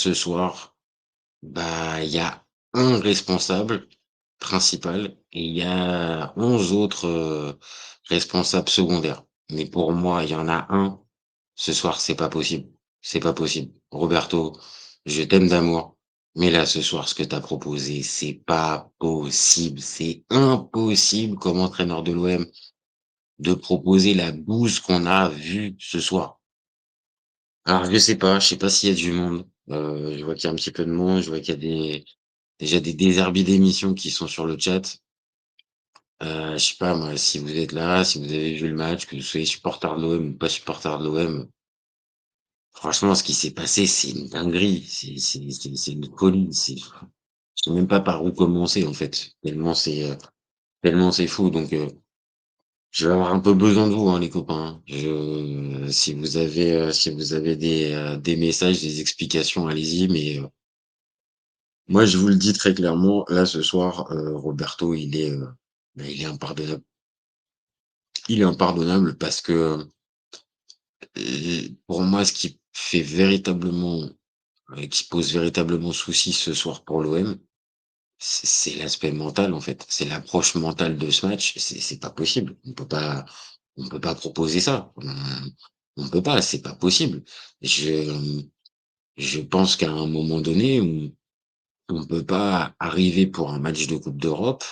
ce soir, bah, il y a un responsable principal et il y a 11 autres, responsables secondaires. Mais pour moi, il y en a un, ce soir, c'est pas possible. C'est pas possible. Roberto, je t'aime d'amour, mais là, ce soir, ce que tu as proposé, c'est pas possible. C'est impossible comme entraîneur de l'OM de proposer la bouse qu'on a vue ce soir. Alors je sais pas s'il y a du monde. Je vois qu'il y a un petit peu de monde, je vois qu'il y a déjà des désherbés d'émissions qui sont sur le chat. Je sais pas moi, si vous êtes là, si vous avez vu le match, que vous soyez supporter de l'OM ou pas supporter de l'OM, franchement ce qui s'est passé, c'est une dinguerie, c'est une folie, je sais même pas par où commencer en fait, tellement c'est fou donc je vais avoir un peu besoin de vous, hein, les copains, hein. Si vous avez des messages, des explications, allez-y, mais moi, je vous le dis très clairement, là, ce soir, Roberto, il est impardonnable. Il est impardonnable parce que, pour moi, ce qui fait véritablement, qui pose véritablement souci ce soir pour l'OM, c'est l'aspect mental, en fait. C'est l'approche mentale de ce match. C'est pas possible. On peut pas proposer ça. On peut pas, c'est pas possible. Je je pense qu'à un moment donné, on peut pas arriver pour un match de coupe d'Europe,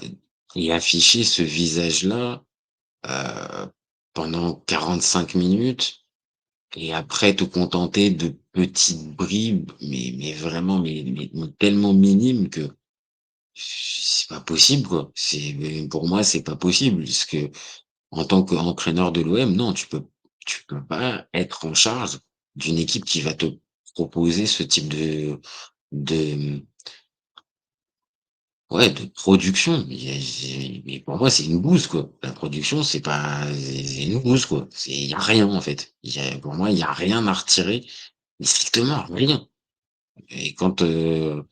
heu, et afficher ce visage-là, heu, pendant 45 minutes et après te contenter de petites bribes, mais vraiment, mais tellement minimes que c'est pas possible, quoi. Pour moi, c'est pas possible parce que en tant qu'entraîneur de l'OM, non, tu peux pas être en charge d'une équipe qui va te proposer ce type de ouais, de production. Mais pour moi, c'est une bouse, quoi. La production, c'est une bouse, quoi. Il y a rien, en fait. Pour moi, il y a rien à retirer, mais strictement rien. Et quand, on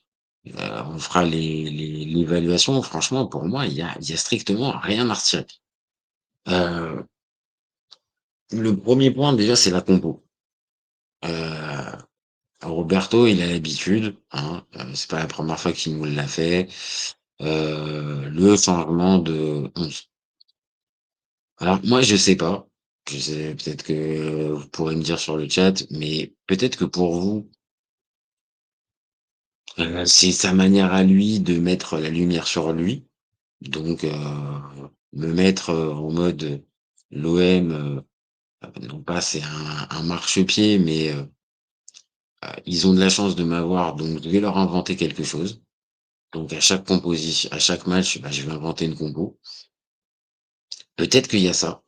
fera l'évaluation, franchement, pour moi, il y a strictement rien à retirer. Heu, le premier point, déjà, c'est la compo. Heu, Roberto, il a l'habitude, hein, c'est pas la première fois qu'il nous l'a fait, le changement de 11. Alors moi, je sais pas. Je sais peut-être que vous pourrez me dire sur le chat, mais peut-être que pour vous, c'est sa manière à lui de mettre la lumière sur lui. Donc, me mettre, en mode, l'OM, non pas c'est un marchepied, mais, ils ont de la chance de m'avoir, donc je vais leur inventer quelque chose. Donc à chaque match, bah, je vais inventer une compo. Peut-être qu'il y a ça.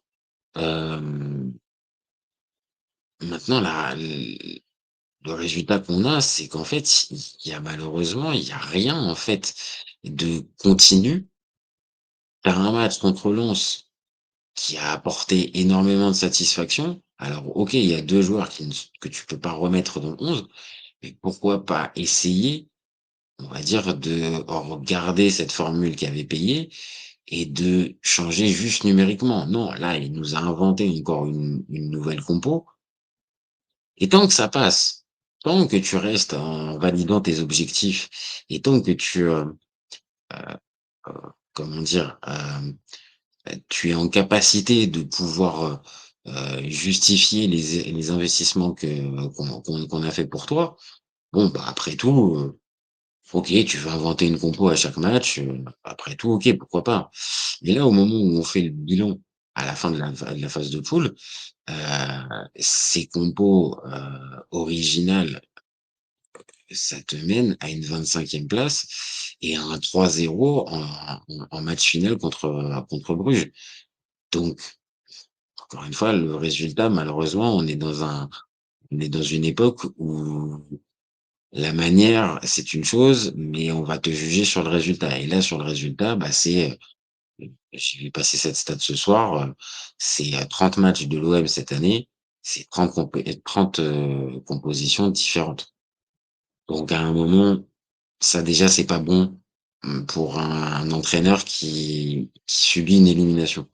Hem, maintenant le résultat qu'on a, c'est qu'en fait, il y a rien en fait de continu. Tu un match contre Lens qui a apporté énormément de satisfaction. Alors OK, il y a 2 joueurs que tu peux pas remettre dans le 11, mais pourquoi pas essayer, on va dire, de garder cette formule qui avait payé et de changer juste numériquement. Non, là, il nous a inventé encore une nouvelle compo et tant que ça passe, tant que tu restes en validant tes objectifs et tant que heu, comment dire? Tu es en capacité de pouvoir, justifier les investissements qu'on a fait pour toi. Bon, bah, après tout, OK, tu veux inventer une compo à chaque match, après tout, OK, pourquoi pas. Mais là, au moment où on fait le bilan à la fin de la phase de poule, heu, ces compos, originales, ça te mène à une 25e place et à un 3-0 en match final contre Bruges. Donc encore une fois, le résultat, malheureusement, on est dans une époque où la manière, c'est une chose, mais on va te juger sur le résultat. Et là, sur le résultat, bah, je vais passer cette stat ce soir, c'est 30 matchs de l'OM cette année, c'est 30 compositions différentes. Donc à un moment, ça déjà, c'est pas bon, pour un entraîneur qui subit une élimination.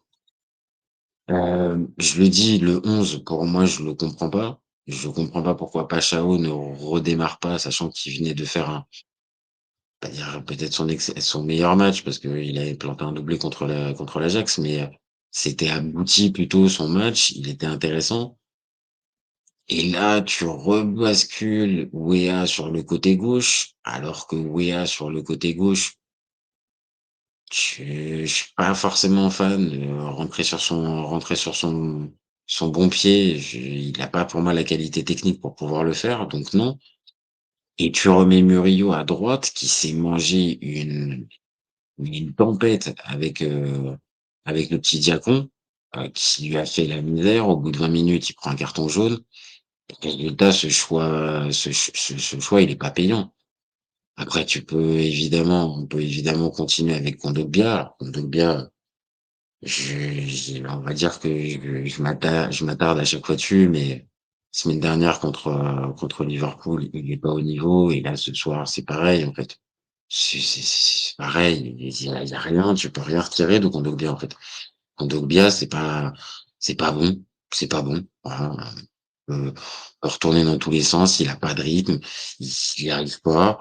Je le dis, le 11 pour moi, je le comprends pas. Je comprends pas pourquoi Pashao ne redémarre pas, sachant qu'il venait de faire un pas dire peut-être son meilleur match parce qu'il avait planté un doublé contre l'Ajax, mais, c'était abouti plutôt son match, il était intéressant et là, tu rebascules Weah sur le côté gauche, alors que Weah sur le côté gauche, je suis pas forcément fan, rentrer sur son bon pied, il a pas pour moi la qualité technique pour pouvoir le faire, donc non. Et tu remets Murillo à droite qui s'est mangé une tempête avec le petit Diacon, qui lui a fait la misère. Au bout de 20 minutes, il prend un carton jaune. Résultat, ce choix, il est pas payant. Après, on peut évidemment continuer avec Kondogbia. Alors Kondogbia, on va dire que je m'attarde à chaque fois dessus, mais semaine dernière contre Liverpool, il est pas au niveau et là, ce soir, c'est pareil, en fait. C'est pareil, il y a rien, tu peux rien retirer de Kondogbia, en fait. Kondogbia, c'est pas bon, c'est pas bon. Voilà, peut retourner dans tous les sens, il a pas de rythme, il y arrive pas.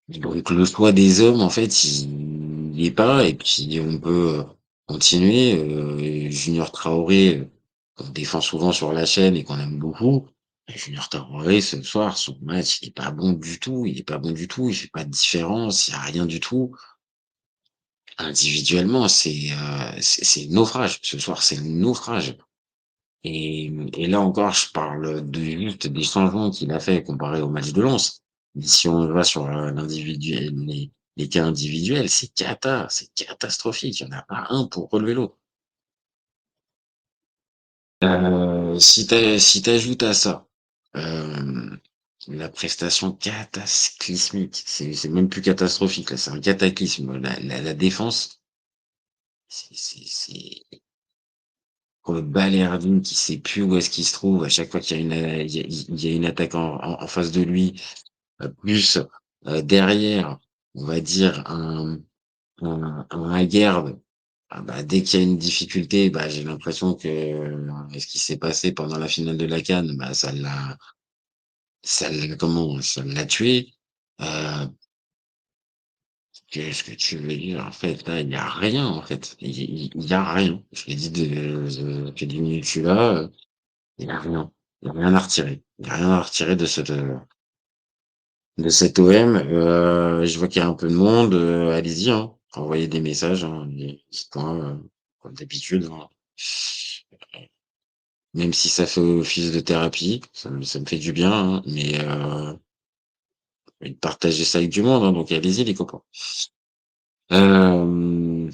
Donc le choix des hommes, en fait, il y est pas et puis on peut, continuer, Junior Traoré, qu'on défend souvent sur la chaîne et qu'on aime beaucoup. Junior Traoré, ce soir, son match, il est pas bon du tout, il est pas bon du tout, il fait pas de différence, il y a rien du tout. Individuellement, c'est le naufrage. Ce soir, c'est le naufrage. Et là encore, je parle de juste des changements qu'il a fait comparé au match de Lens. Mais si on va sur l'individuel, les cas individuels, c'est catastrophique. Il n'y en a pas un pour relever l'autre. Si t'ajoutes à ça la prestation cataclysmique, c'est même plus catastrophique là, c'est un cataclysme. La défense, c'est Balerdi qui sait plus où est-ce qu'il se trouve à chaque fois qu'il y a il y a une attaque en face de lui, plus, derrière, on va dire un Aguerd, ah bah, dès qu'il y a une difficulté, bah, j'ai l'impression que, ce qui s'est passé pendant la finale de la CAN, bah, ça l'a tué. Heu, qu'est-ce que tu veux dire? En fait, là, il y a rien, en fait. Il y a rien. Je l'ai dit depuis 10 minutes, je suis là, il y a rien. Il y a rien à retirer. Il y a rien à retirer de cet OM. Je vois qu'il y a un peu de monde, allez-y, hein, envoyez des messages, hein, dites-moi, comme d'habitude, hein. Même si ça fait office de thérapie, ça me fait du bien, hein, mais partagez ça avec du monde, hein, donc allez-y les copains. Hem,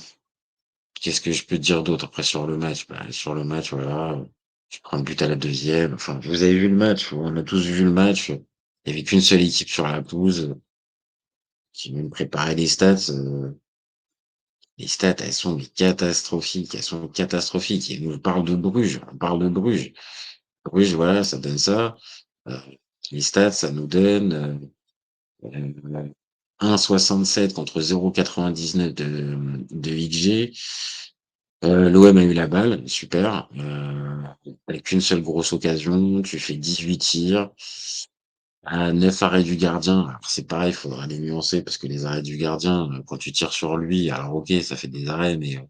qu'est-ce que je peux te dire d'autre après sur le match? Bah, sur le match, voilà, tu prends le but à la deuxième. Enfin, vous avez vu le match, on a tous vu le match. Il y avait qu'une seule équipe sur la pelouse, qui même préparait les stats, elles sont mais catastrophiques, elles sont catastrophiques et on parle de Bruges, on parle de Bruges. Bruges, voilà, ça donne ça. Heu, les stats, ça nous donne, 1,67 contre 0,99 de XG. L'OM a eu la balle, super, avec une seule grosse occasion, tu fais 18 tirs, à 9 arrêts du gardien. Alors c'est pareil, il faudra les nuancer parce que les arrêts du gardien, quand tu tires sur lui, alors OK, ça fait des arrêts, mais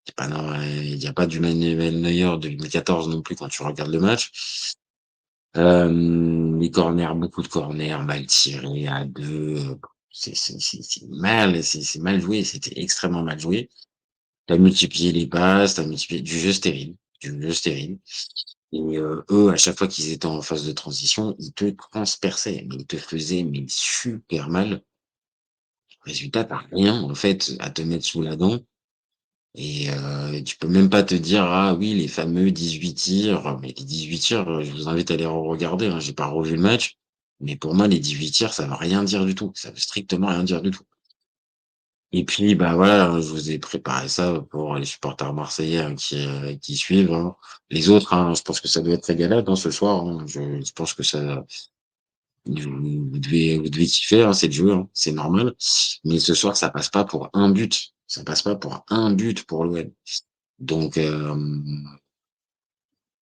c'est pas normal, il y a pas du Manuel Neuer 2014 non plus quand tu regardes le match. Les corners, beaucoup de corners mal tirés à 2, c'est mal joué, c'était extrêmement mal joué. Tu as multiplié les passes, tu as multiplié du jeu stérile et eux, à chaque fois qu'ils étaient en phase de transition, ils te transperçaient, mais ils te faisaient mais super mal. Résultat, tu rien en fait à te mettre sous la dent et tu peux même pas te dire: «Ah oui, les fameux 18 tirs», mais les 18 tirs, je vous invite à les re-regarder, hein. J'ai pas revu le match, mais pour moi, les 18 tirs, ça veut rien dire du tout. Ça veut strictement rien dire du tout. Et puis, bah, voilà, hein, je vous ai préparé ça pour les supporters marseillais, hein, qui suivent, hein. Les autres, hein, je pense que ça doit être régalade, hein, ce soir, hein. Je pense que ça vous devez kiffer, hein, c'est le jeu, hein, c'est normal. Mais ce soir, ça passe pas pour un but. Ça passe pas pour un but pour l'OM. Donc,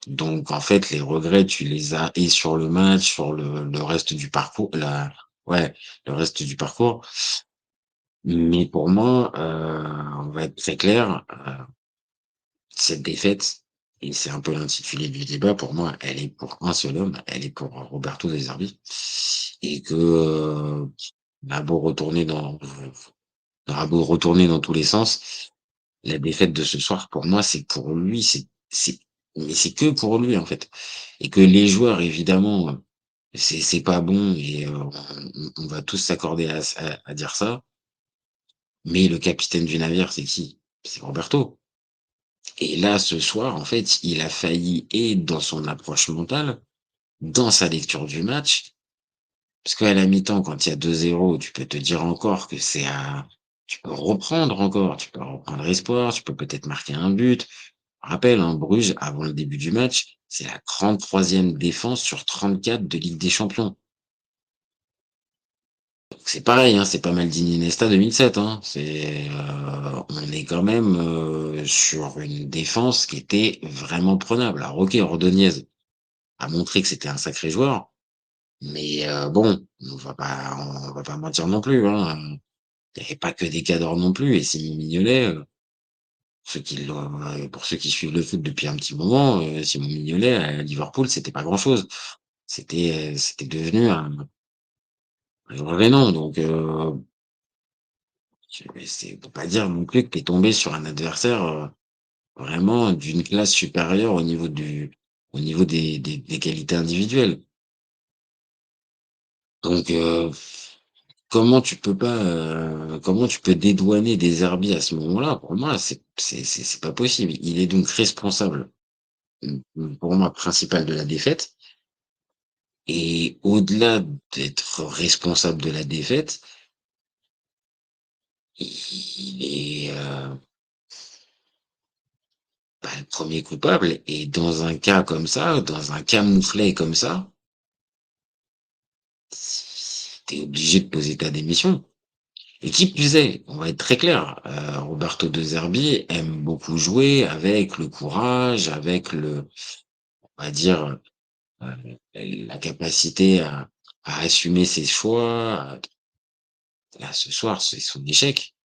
Donc en fait, les regrets, tu les as et sur le match, sur le reste du parcours, la ouais, le reste du parcours. Mais pour moi, on va être très clair, cette défaite et c'est un peu l'intitulé du débat pour moi, elle est pour un seul homme, elle est pour Roberto De Zerbi et que, on a beau retourner dans on aura beau retourner dans tous les sens, la défaite de ce soir pour moi, c'est pour lui, c'est mais c'est que pour lui, en fait et que les joueurs évidemment, c'est pas bon et on va tous s'accorder à dire ça, mais le capitaine du navire, c'est qui? C'est Roberto. Et là, ce soir, en fait, il a failli et dans son approche mentale, dans sa lecture du match, parce qu'à la mi-temps, quand il y a 2-0, tu peux te dire encore que c'est à tu peux reprendre encore, tu peux reprendre espoir, tu peux peut-être marquer un but. Rappel, hein, Bruges, avant le début du match, c'est la 33e défense sur 34 de Ligue des Champions. Donc c'est pareil, hein, c'est pas Maldini Iniesta 2007, hein. On est quand même, sur une défense qui était vraiment prenable. Alors OK, Ordonez a montré que c'était un sacré joueur, mais bon, on va pas mentir non plus, hein, il y avait pas que des cadors non plus et Simon Mignolet, pour ceux qui suivent le foot depuis un petit moment, Simon Mignolet à Liverpool, c'était pas grand-chose. C'était devenu un vrai nom donc c'est faut pas dire non plus que tu es tombé sur un adversaire, vraiment d'une classe supérieure au niveau des qualités individuelles. Donc comment tu peux pas, comment tu peux dédouaner des herbiers à ce moment-là? Pour moi, c'est pas possible. Il est donc responsable, pour moi, principal de la défaite et au-delà d'être responsable de la défaite, il est, pas le 1er coupable et dans un cas comme ça, dans un camouflet comme ça, tu es obligé de poser ta démission. Et qui plus est, on va être très clair, Roberto De Zerbi aime beaucoup jouer avec le courage, avec on va dire, la capacité à assumer ses choix. Là, ce soir, c'est son échec.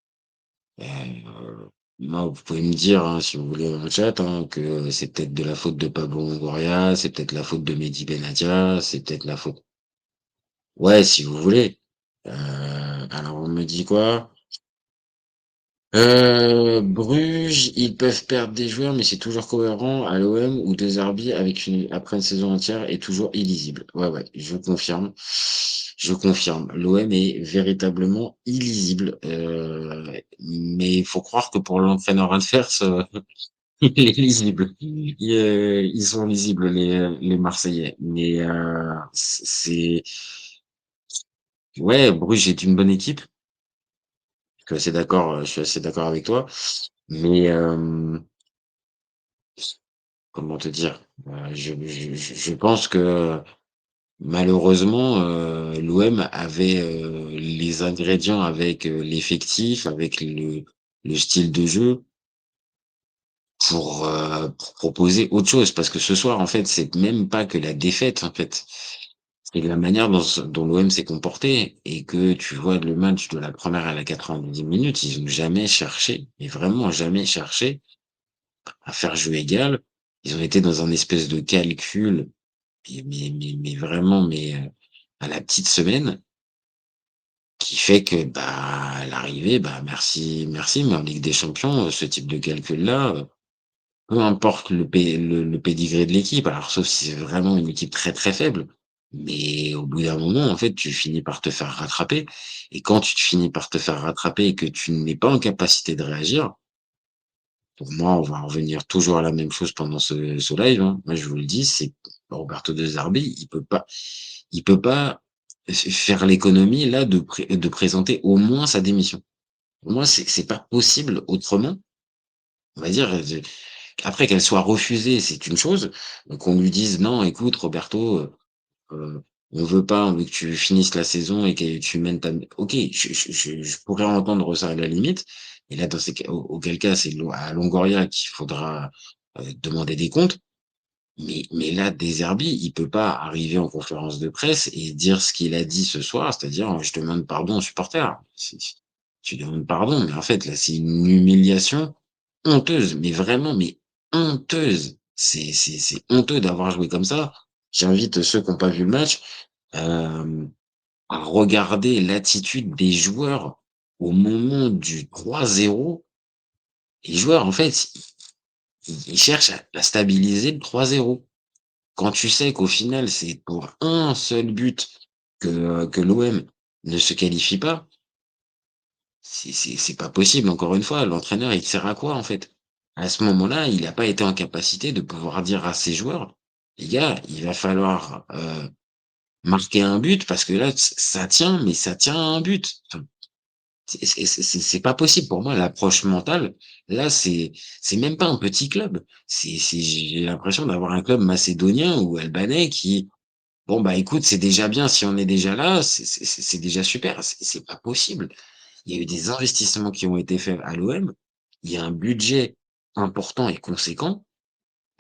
Moi, vous pouvez me dire, hein, si vous voulez dans le chat, hein, que c'est peut-être de la faute de Pablo Longoria, c'est peut-être la faute de Mehdi Benatia, c'est peut-être la faute ouais, si vous voulez. Alors on me dit quoi? Bruges, ils peuvent perdre des joueurs, mais c'est toujours cohérent à l'OM ou De Zerbi avec après une saison entière est toujours illisible. Ouais, ouais, je confirme. Je confirme. L'OM est véritablement illisible. Mais il faut croire que pour l'entraîneur adverse, il est lisible. Ils sont lisibles, les Marseillais. Mais ouais, Bruges est une bonne équipe. Je suis assez d'accord avec toi. Mais comment te dire? Je pense que malheureusement, l'OM avait, les ingrédients avec, l'effectif, avec le style de jeu pour proposer autre chose. Parce que ce soir, en fait, c'est même pas que la défaite, en fait. C'est la manière dont l'OM s'est comporté et que tu vois le match de la première à la 90e minute, ils ont jamais cherché, mais vraiment jamais cherché à faire jeu égal. Ils ont été dans un espèce de calcul, mais vraiment, à la petite semaine, qui fait que, bah, à l'arrivée, bah, merci, mais en Ligue des Champions, ce type de calcul-là, peu importe le pédigré de l'équipe, alors sauf si c'est vraiment une équipe très, très faible, mais au bout d'un moment, en fait, tu finis par te faire rattraper et quand tu te finis par te faire rattraper et que tu n'es pas en capacité de réagir, pour moi, on va en revenir toujours à la même chose pendant ce live, hein. Moi, je vous le dis, c'est Roberto De Zerbi, il peut pas faire l'économie là de présenter au moins sa démission. Pour moi, c'est pas possible autrement. On va dire, après qu'elle soit refusée, c'est une chose, qu'on lui dise: «Non, écoute Roberto, on veut pas, on veut que tu finisses la saison et que tu mènes ta» OK, je pourrais entendre ça à la limite et là, dans ces cas auquel cas, c'est à Longoria qu'il faudra, demander des comptes. Mais là, De Zerbi, il peut pas arriver en conférence de presse et dire ce qu'il a dit ce soir, c'est-à-dire: «Je demande pardon aux supporters». Tu demandes pardon, mais en fait, là, c'est une humiliation honteuse, mais vraiment, mais honteuse. C'est honteux d'avoir joué comme ça. J'invite ceux qui ont pas vu le match, hem, à regarder l'attitude des joueurs au moment du 3-0. Les joueurs, en fait, ils cherchent à stabiliser le 3-0. Quand tu sais qu'au final, c'est pour un seul but que l'OM ne se qualifie pas, c'est pas possible. Encore une fois, l'entraîneur, il sert à quoi, en fait? À ce moment-là, il a pas été en capacité de pouvoir dire à ses joueurs: «Les gars, il va falloir, marquer un but parce que là, ça tient, mais ça tient à un but». Enfin, c'est pas possible pour moi l'approche mentale, là, c'est même pas un petit club. C'est j'ai l'impression d'avoir un club macédonien ou albanais qui bon, bah, écoute, c'est déjà bien si on est déjà là, c'est déjà super, c'est pas possible. Il y a eu des investissements qui ont été faits à l'OM, il y a un budget important et conséquent,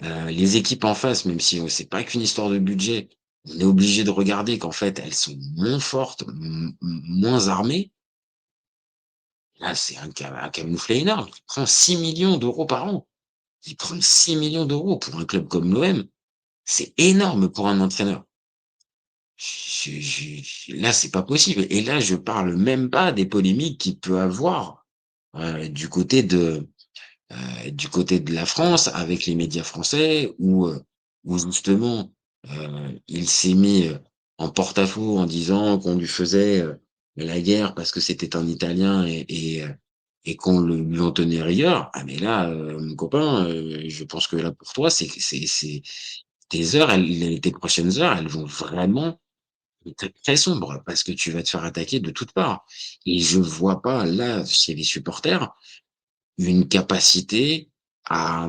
les équipes en face, même si, c'est pas qu'une histoire de budget, on est obligé de regarder qu'en fait, elles sont moins fortes, moins armées. Là, c'est un camouflet énorme. Il prend 6 millions d'euros par an. Il prend 6 millions d'euros pour un club comme l'OM, c'est énorme pour un entraîneur. Là, c'est pas possible et là, je parle même pas des polémiques qu'il peut avoir, du côté de la France avec les médias français où justement, il s'est mis, en porte-à-faux en disant qu'on lui faisait, la guerre parce que c'était un Italien et qu'on le lui en tenait rigueur. Ah mais là, mon copain, je pense que là pour toi, c'est tes heures, tes prochaines heures, elles vont vraiment très, très sombre parce que tu vas te faire attaquer de toutes parts et je vois pas là, chez les supporters, une capacité à,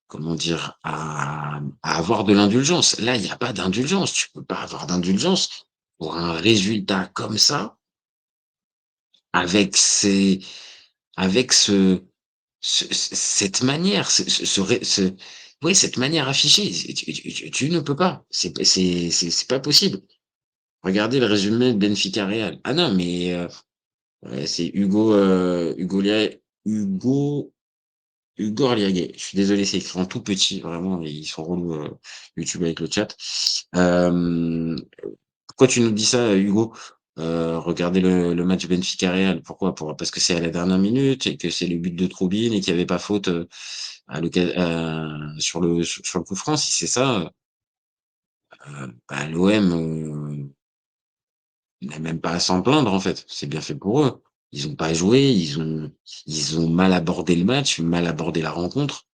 comment dire? À avoir de l'indulgence. Là, il y a pas d'indulgence. Tu peux pas avoir d'indulgence pour un résultat comme ça, avec ces avec cette manière, ouais, cette manière affichée. Tu ne peux pas. C'est pas possible. Regardez le résumé de Benfica Real. Ah non, mais ouais, c'est Hugo Arriagé. Je suis désolé, c'est écrit en tout petit, vraiment, ils sont relous, YouTube avec le chat. Hem, Pourquoi tu nous dis ça, Hugo? Regardez le match Benfica Real. Pourquoi? Parce que c'est à la dernière minute et que c'est le but de Troubine et qu'il y avait pas faute, sur le coup franc. Si c'est ça, bah, l'OM, il n'a même pas à s'en plaindre, en fait. C'est bien fait pour eux. Ils ont pas joué, ils ont mal abordé le match, mal abordé la rencontre.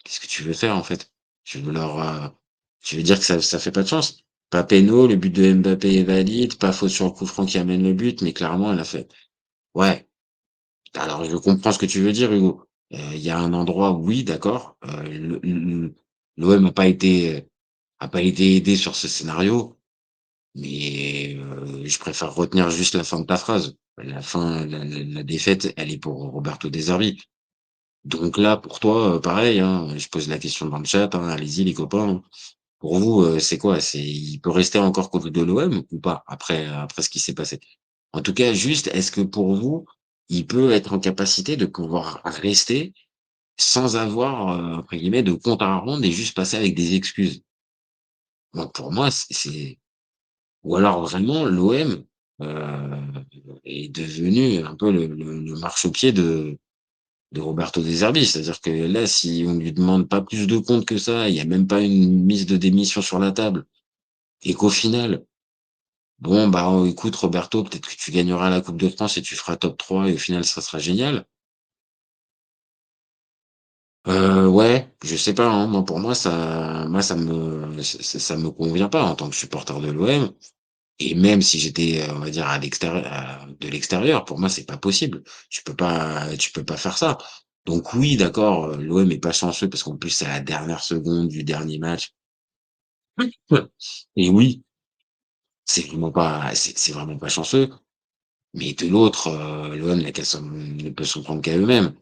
Qu'est-ce que tu veux faire, en fait? Tu veux leur, tu veux dire que ça fait pas de chance? Pas péno, le but de Mbappé est valide, pas faute sur le coup franc qui amène le but, mais clairement, elle a fait ouais, alors je comprends ce que tu veux dire, Hugo. Il y a un endroit, oui, d'accord, l'OM a pas été aidé sur ce scénario. Mais je préfère retenir juste la fin de ta phrase. La fin, la défaite, elle est pour Roberto De Zerbi. Donc là, pour toi, pareil, hein, je pose la question dans le chat, hein, allez-y les copains, hein. Pour vous, c'est quoi? Il peut rester encore coach de l'OM ou pas après ce qui s'est passé? En tout cas, juste, est-ce que pour vous, il peut être en capacité de pouvoir rester sans avoir, entre guillemets, «de compte à rendre» et juste passer avec des excuses? Moi, pour moi, c'est ou alors vraiment l'OM, est devenu un peu le marchepied de Roberto De Zerbi. C'est-à-dire que là, si on lui demande pas plus de comptes que ça, il y a même pas une mise de démission sur la table et qu'au final, bon, bah, écoute Roberto, peut-être que tu gagneras la Coupe de France et tu feras top 3 et au final ça sera génial. Ouais, je sais pas, hein, moi pour moi ça me convient pas en tant que supporter de l'OM. Et même si j'étais, on va dire de l'extérieur, pour moi, c'est pas possible. Tu peux pas faire ça. Donc oui, d'accord, l'OM est pas chanceux parce qu'en plus, c'est à la dernière seconde du dernier match. Ouais. Et oui, c'est vraiment pas chanceux. Mais de l'autre, l'OM n'a qu'à s'en ne peut s'en prendre qu'à eux-mêmes.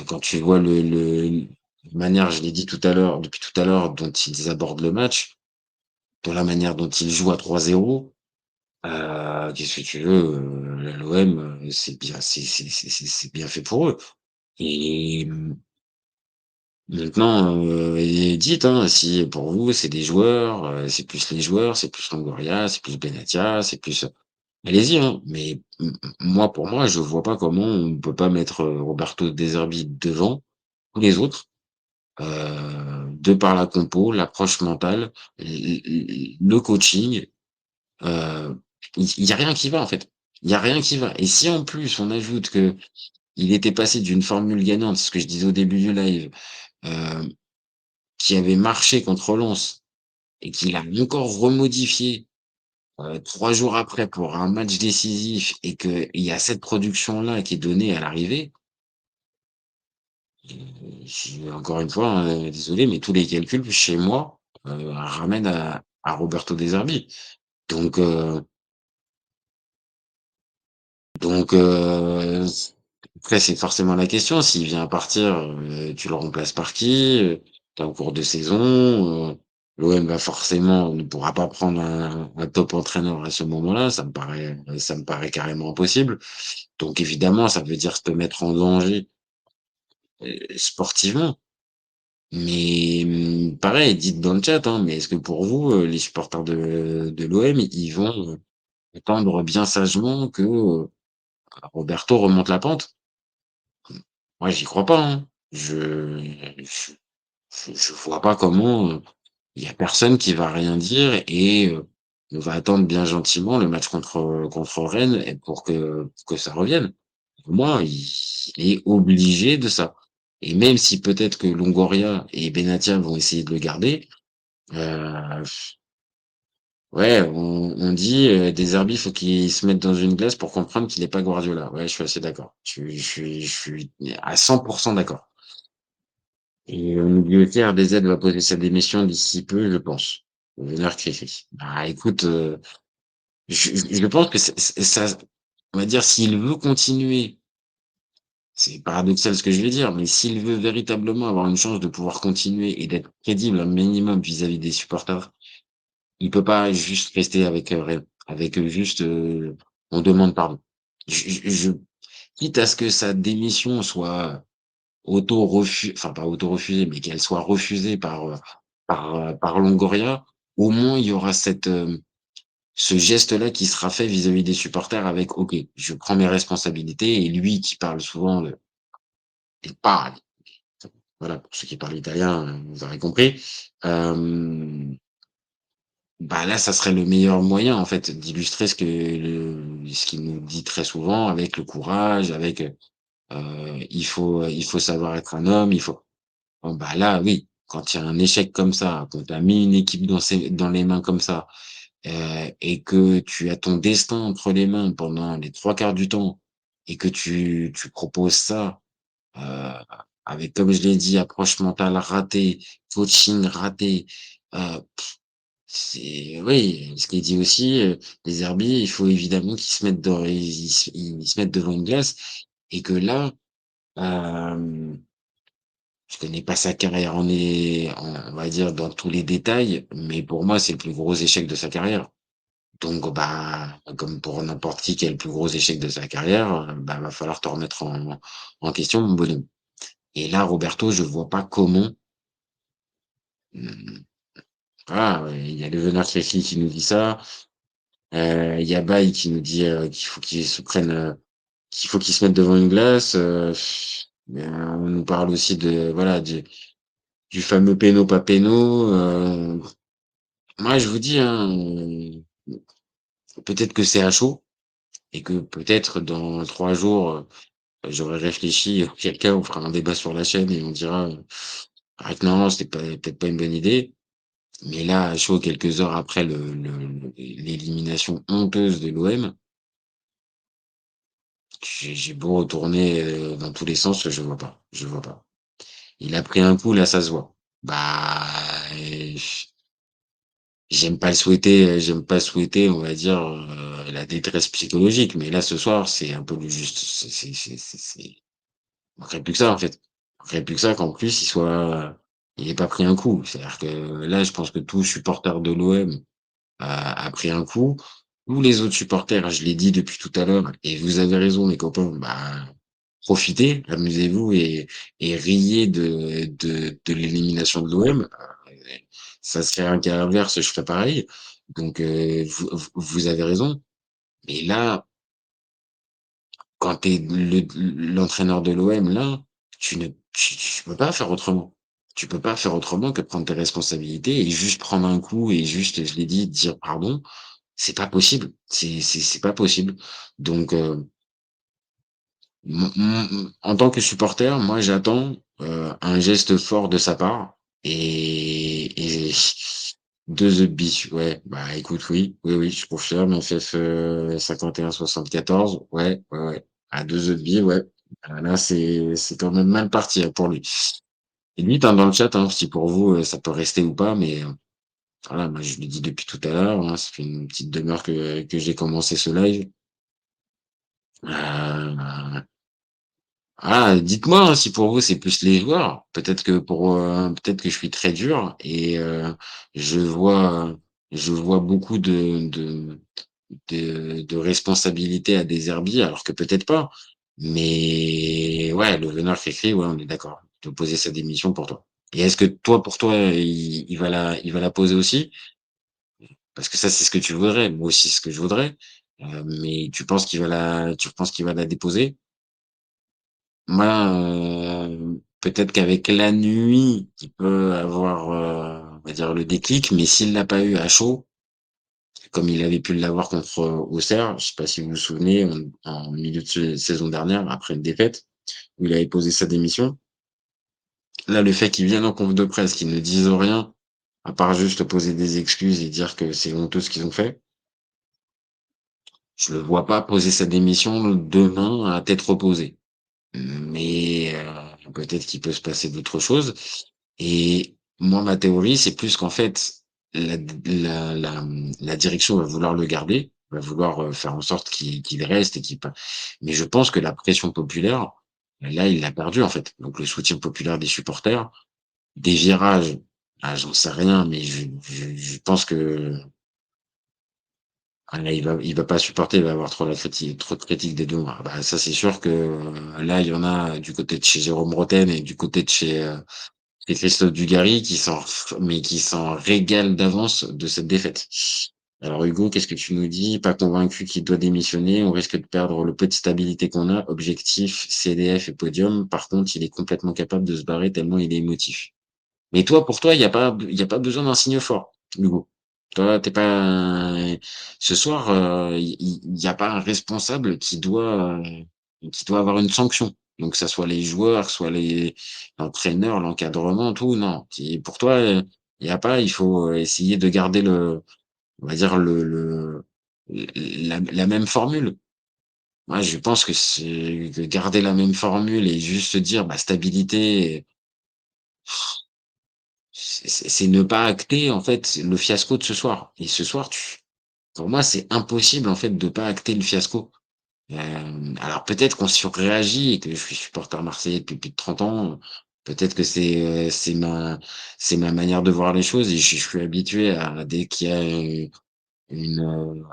Quand tu vois de manière, je l'ai dit tout à l'heure depuis tout à l'heure, dont ils abordent le match, de la manière dont ils jouent à 3-0, qu'est-ce que tu veux, l'OM, c'est bien c'est bien fait pour eux et maintenant, et dites, hein, si pour vous c'est des joueurs, c'est plus les joueurs, c'est plus Longoria, c'est plus Benatia, c'est plus, allez-y, hein, mais moi, pour moi, je vois pas comment on peut pas mettre, Roberto De Zerbi devant tous les autres, de par la compo, l'approche mentale, le coaching, heu, il y a rien qui va, en fait. Il y a rien qui va et si en plus on ajoute qu'il était passé d'une formule gagnante, c'est ce que je disais au début du live, heu, qui avait marché contre Lens et qu'il a encore remodifié, 3 jours après pour un match décisif et qu'il y a cette production-là qui est donnée à l'arrivée, encore une fois, hein, désolé, mais tous les calculs chez moi, ramènent à Roberto De Zerbi. Donc heu donc après c'est forcément la question, s'il vient à partir, tu le remplaces par qui? Tu es en cours de saison, l'OM va forcément ne pourra pas prendre un top entraîneur à ce moment-là, ça me paraît carrément impossible. Donc évidemment, ça veut dire te mettre en danger, sportivement. Mais pareil, dites dans le chat, hein, mais est-ce que pour vous, les supporters de l'OM, ils vont, attendre bien sagement que, Roberto remonte la pente? Moi, j'y crois pas, hein. Je je vois pas comment, il y a personne qui va rien dire et on va attendre bien gentiment le match contre Rennes et pour que ça revienne. Pour moi, il est obligé de ça et même si peut-être que Longoria et Benatia vont essayer de le garder, heu, ouais, on dit, des Zerbi, faut qu'il se mette dans une glace pour comprendre qu'il est pas Guardiola. Ouais, je suis assez d'accord. Je suis à 100 d'accord. Et au milieu de terre, DZ va poser sa démission d'ici peu, je pense. Veneur Cricri. Bah, écoute, je pense que c'est ça, on va dire, s'il veut continuer, c'est paradoxal ce que je vais dire, mais s'il veut véritablement avoir une chance de pouvoir continuer et d'être crédible un minimum vis-à-vis des supporters, il peut pas juste rester avec, rien, avec, juste, on demande pardon. Je quitte à ce que sa démission soit enfin pas auto-refusée, mais qu'elle soit refusée par Longoria, au moins il y aura ce geste-là qui sera fait vis-à-vis des supporters avec: «OK, je prends mes responsabilités» et lui qui parle souvent de il parle, voilà, pour ceux qui parlent italien, vous aurez compris. Hem, Bah, là, ça serait le meilleur moyen en fait d'illustrer ce qu'il nous dit très souvent avec le courage, avec, il faut savoir être un homme, il faut. Bon, bah, là, oui, quand il y a un échec comme ça, quand tu as mis une équipe dans les mains comme ça, et que tu as ton destin entre les mains pendant les 3 quarts du temps et que tu proposes ça, heu, avec, comme je l'ai dit, approche mentale ratée, coaching raté, heu, c'est oui, ce qui est dit aussi, les herbiers, il faut évidemment qu'ils se mettent ils se mettent devant une glace et que là, hem je connais pas sa carrière on va dire dans tous les détails, mais pour moi, c'est le plus gros échec de sa carrière. Donc, bah, comme pour n'importe qui a le plus gros échec de sa carrière, bah, va falloir te remettre en question, mon bonhomme. Et là, Roberto, je vois pas comment, mmh, voilà, il y a le Veneur qui nous dit ça, il y a Baye qui nous dit, qu'il faut qu'il se mette devant une glace, on nous parle aussi de voilà, du fameux péno pas péno, moi, je vous dis, hein, peut-être que c'est à chaud et que peut-être dans 3 jours, j'aurai réfléchi, auquel cas on fera un débat sur la chaîne et on dira, «Arrête, non, c'était pas peut-être pas une bonne idée». Mais là, à chaud, quelques heures après l'élimination honteuse de l'OM, j'ai beau retourner, dans tous les sens, je vois pas, je vois pas. Il a pris un coup, là, ça se voit. Bah, j'aime pas souhaiter, on va dire, la détresse psychologique, mais là, ce soir, c'est un peu le juste, c'est il manquerait plus que ça, en fait. Faudrait plus que ça qu'en plus il ait pas pris un coup. C'est-à-dire que là, je pense que tout supporter de l'OM a pris un coup. Tous les autres supporters, je l'ai dit depuis tout à l'heure et vous avez raison les copains, bah, profitez, amusez-vous et riez de l'élimination de l'OM. Ça serait un cas inverse, je ferais pareil. Donc vous avez raison. Mais là, quand tu es l'entraîneur de l'OM là, tu peux pas faire autrement. Tu peux pas faire autrement que de prendre tes responsabilités et juste prendre un coup et juste, je l'ai dit, dire pardon. C'est pas possible. C'est pas possible. Donc en tant que supporter, moi j'attends, un geste fort de sa part et 2 Upbi, ouais, bah, écoute, oui, oui, oui, je confirme, FF, 51-74, ouais, ouais, ouais. À 2 Upbi, ouais. Là, c'est quand même mal parti, hein, pour lui. Et limite, hein, dans le chat, hein, si pour vous, ça peut rester ou pas, mais voilà, moi je le dis depuis tout à l'heure, hein, ça fait une petite demi-heure que j'ai commencé ce live. Heu Ah, dites-moi, hein, si pour vous c'est plus les joueurs. Peut-être que je suis très dur et je vois, je vois beaucoup de responsabilités à des herbiers alors que peut-être pas. Mais ouais, le veneur qui écrit, ouais, on est d'accord. Il doit poser sa démission pour toi. Et est-ce que toi, pour toi, il va la poser aussi? Parce que ça, c'est ce que tu voudrais. Moi aussi, c'est ce que je voudrais. Mais tu penses qu'il va la déposer? Moi, peut-être qu'avec la nuit, il peut avoir, on va dire le déclic, mais s'il l'a pas eu à chaud, comme il avait pu l'avoir contre Auxerre, je sais pas si vous vous souvenez, en milieu de saison dernière, après une défaite, où il avait posé sa démission. Là, le fait qu'il vienne en conf de presse, qu'il ne dise rien, à part juste poser des excuses et dire que c'est honteux ce qu'ils ont fait, je le vois pas poser sa démission demain à tête reposée. Mais peut-être qu'il peut se passer d'autres choses. Et moi, ma théorie, c'est plus qu'en fait, la, la direction va vouloir le garder, va vouloir faire en sorte qu'il reste et Mais je pense que la pression populaire, là, il l'a perdu en fait. Donc le soutien populaire des supporters, des virages, ah, j'en sais rien, mais je pense que il va pas supporter, il va avoir trop de critiques des deux. Ah, bah, ça, c'est sûr que là, il y en a du côté de chez Jérôme Roten et du côté de chez Christophe Dugarry qui s'en régalent d'avance de cette défaite. Alors Hugo, qu'est-ce que tu nous dis? Pas convaincu qu'il doit démissionner, on risque de perdre le peu de stabilité qu'on a. Objectif, CDF et podium. Par contre, il est complètement capable de se barrer tellement il est émotif. Mais toi, pour toi, il y a pas besoin d'un signe fort, Hugo. Toi, t'es pas ce soir, il y a pas un responsable qui doit avoir une sanction. Donc, que ça soit les joueurs, soit l'entraîneur, l'encadrement, tout, non. Pour toi, il y a pas, il faut essayer de garder on va dire la même formule. Moi, je pense que c'est de garder la même formule et juste se dire, bah, stabilité. C'est ne pas acter, en fait, le fiasco de ce soir. Et ce soir, pour moi, c'est impossible, en fait, de pas acter le fiasco. Alors peut-être qu'on surréagit et que je suis supporter marseillais depuis plus de 30 ans. Peut-être que c'est ma manière de voir les choses et je suis habitué à dès qu'il y a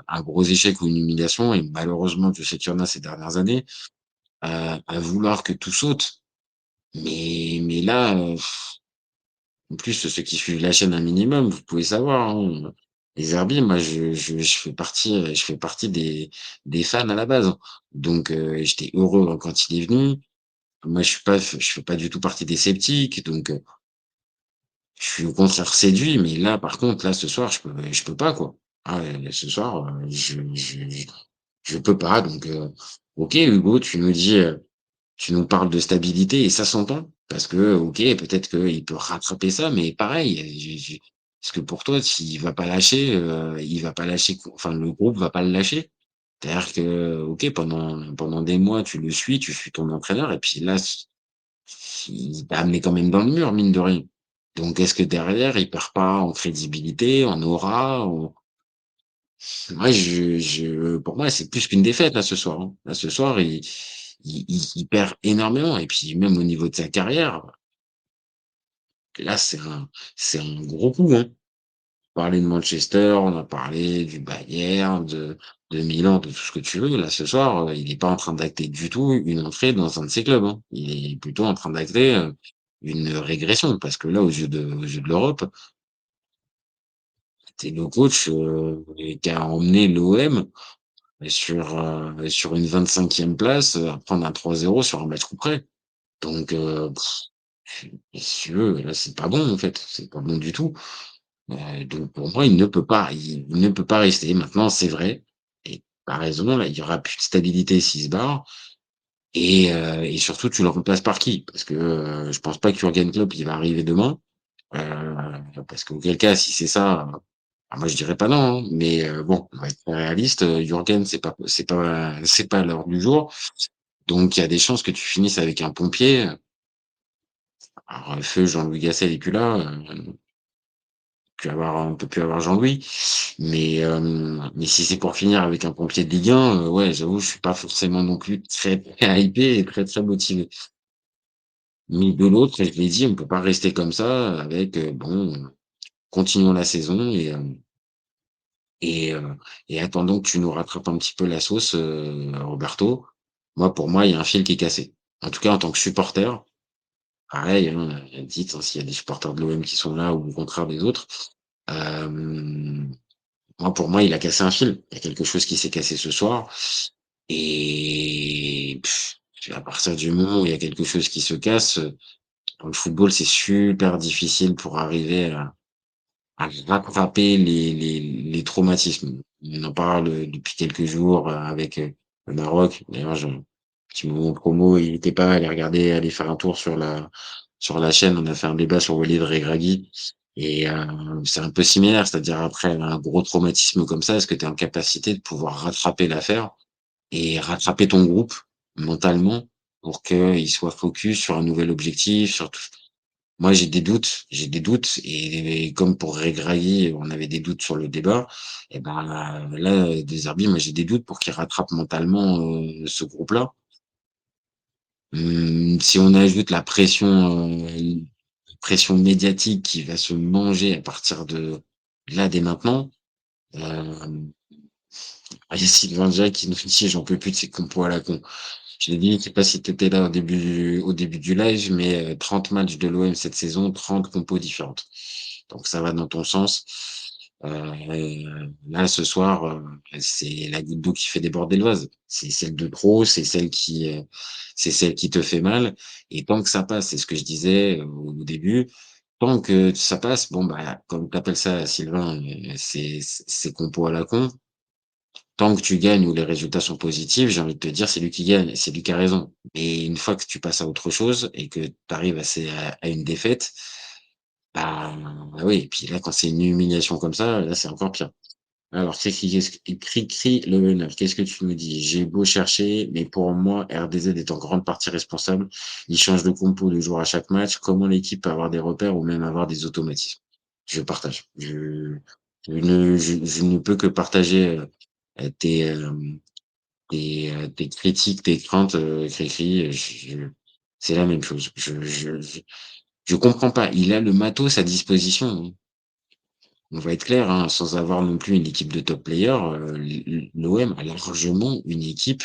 un gros échec ou une humiliation, et malheureusement, je sais qu'il y en a ces dernières années, à vouloir que tout saute. Mais là, en plus, ceux qui suivent la chaîne un minimum, vous pouvez savoir, hein, les herbiers, moi, je fais partie des fans à la base, hein. Donc, j'étais heureux quand il est venu. Moi, je fais pas du tout partie des sceptiques, donc, je suis au contraire séduit. Mais là, par contre, là, ce soir, je peux pas, quoi. Ah ouais, ce soir, je peux pas. Donc, ok, Hugo, tu nous parles de stabilité et ça s'entend parce que, OK, peut-être qu'il peut rattraper ça, mais pareil, est-ce que pour toi, s'il va pas lâcher, il va pas lâcher enfin, le groupe va pas le lâcher? C'est-à-dire que, OK, pendant des mois, tu le suis, tu suis ton entraîneur et puis là, il t'a amené quand même dans le mur, mine de rien. Donc est-ce que derrière, il perd pas en crédibilité, en aura, en moi, pour moi, c'est plus qu'une défaite, là, ce soir, hein. Là, ce soir, il perd énormément et puis même au niveau de sa carrière, là, c'est un gros coup, hein. Parlé de Manchester, on a parlé du Bayern, de Milan, de tout ce que tu veux. Là, ce soir, il est pas en train d'acter du tout une entrée dans un de ses clubs, hein. Il est plutôt en train d'acter, une régression parce que là, aux yeux de l'Europe, c'est le coach, qui a emmené l'OM sur une 25e place, à prendre un 3-0 sur un match coup près. Donc, si tu veux, là, c'est pas bon, en fait, c'est pas bon du tout. Donc pour moi, il ne peut pas rester. Maintenant, c'est vrai et tu as raison, là, il y aura plus de stabilité s'il se barre et surtout, tu le remplaces par qui? Parce que, je pense pas que Jürgen Klopp, il va arriver demain, parce qu'auquel cas, si c'est ça, moi, je dirais pas non, hein, mais bon, on va être réaliste, Jürgen, c'est pas à l'heure du jour, donc il y a des chances que tu finisses avec un pompier. Alors, feu Jean-Louis Gasset n'est plus là, on peut plus avoir Jean-Louis. Mais si c'est pour finir avec un pompier de Ligue 1, ouais, j'avoue, je suis pas forcément non plus très, très hypé et très, très motivé. Mais de l'autre, je l'ai dit, on peut pas rester comme ça avec, bon, continuons la saison et heu et attendons que tu nous rattrapes un petit peu la sauce, Roberto. Pour moi, il y a un fil qui est cassé. En tout cas, en tant que supporter, pareil, hein, dites, hein, s'il y a des supporters de l'OM qui sont là ou au contraire des autres. Hem pour moi, il a cassé un fil. Il y a quelque chose qui s'est cassé ce soir et à partir du moment où il y a quelque chose qui se casse, dans le football, c'est super difficile pour arriver à rattraper les traumatismes. On en parle, depuis quelques jours, avec, le Maroc. D'ailleurs, petit moment promo, il était pas mal, allez faire un tour sur la chaîne. On a fait un débat sur Walid Regragui et c'est un peu similaire, c'est-à-dire après un gros traumatisme comme ça, est-ce que tu es en capacité de pouvoir rattraper l'affaire et rattraper ton groupe mentalement pour qu'il soit focus sur un nouvel objectif, sur tout moi, j'ai des doutes et comme pour Regragui, on avait des doutes sur le débat et ben, là, Derzerbi, moi, j'ai des doutes pour qu'il rattrape mentalement, ce groupe-là. Si on ajoute pression médiatique qui va se manger à partir de là, dès maintenant, hem, il y a Sylvain Diack qui nous dit: «J'en peux plus de ces compos à la con». Je l'ai dit, je sais pas si tu étais là au début du live, mais 30 matchs de l'OM cette saison, 30 compos différentes. Donc ça va dans ton sens. Là, ce soir, c'est la goutte d'eau qui fait déborder le vase. C'est celle de trop, c'est celle qui te fait mal et tant que ça passe, c'est ce que je disais au début, tant que ça passe, bon, bah, comme tu appelles ça Sylvain, c'est compos à la con. Tant que tu gagnes ou les résultats sont positifs, j'ai envie de te dire, c'est lui qui gagne, c'est lui qui a raison. Mais une fois que tu passes à autre chose et que tu arrives à une défaite, bah oui, et puis là, quand c'est une humiliation comme ça, là, c'est encore pire. Alors, Cri le meneur, qu'est-ce que tu nous dis? J'ai beau chercher, mais pour moi, RDZ est en grande partie responsable. Il change de compo de jour à chaque match. Comment l'équipe peut avoir des repères ou même avoir des automatismes? Je partage. Je ne peux que partager, tes, tes critiques, tes craintes, Cricri, c'est la même chose. Je comprends pas. Il a le matos à disposition, hein. On va être clair, hein, sans avoir non plus une équipe de top players, l'OM a largement une équipe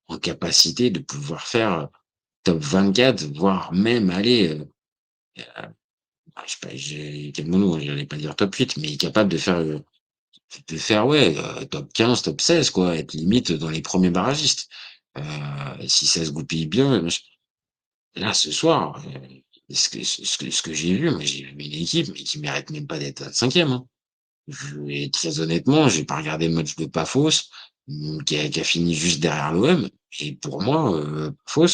en capacité de pouvoir faire top 24, voire même aller, je sais pas, calmons-nous, j'allais pas dire top 8, mais capable de faire ouais, top 15, top 16 quoi, être limite dans les premiers barragistes. Si ça se goupille bien, là ce soir, ce que j'ai vu, moi j'ai vu une équipe mais qui mérite même pas d'être 25e, hein. Et très honnêtement, j'ai pas regardé le match de Pafos, qui a fini juste derrière l'OM et pour moi, Pafos,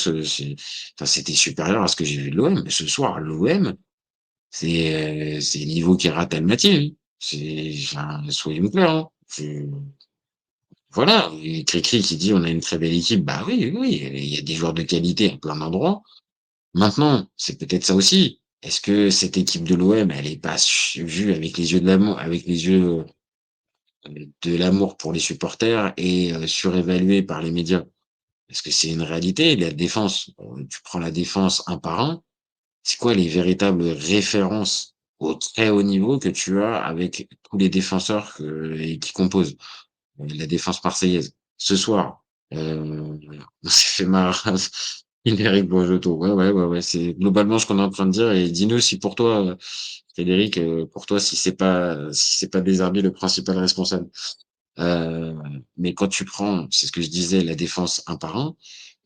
c'était supérieur à ce que j'ai vu de l'OM. Mais ce soir, l'OM, c'est niveau Keratal Mathieu, hein. Enfin, soyons clairs, hein. Voilà, et Cricri qui dit: «On a une très belle équipe». Bah oui, oui, oui, il y a des joueurs de qualité à plein d'endroits. Maintenant, c'est peut-être ça aussi. Est-ce que cette équipe de l'OM, elle est pas vue avec les yeux de l'amour avec les yeux, de l'amour pour les supporters et surévaluée par les médias? Parce que c'est une réalité, la défense, tu prends la défense un par un, c'est quoi les véritables références au très haut niveau que tu as avec tous les défenseurs qui composent la défense marseillaise? Ce soir, on s'est fait marrer Frédéric Boisjotto. Ouais, ouais, ouais, ouais, c'est globalement ce qu'on est en train de dire et dis-nous si pour toi, Frédéric, pour toi, si c'est pas Deserbi le principal responsable. Heu, mais quand tu prends, c'est ce que je disais, la défense un par un,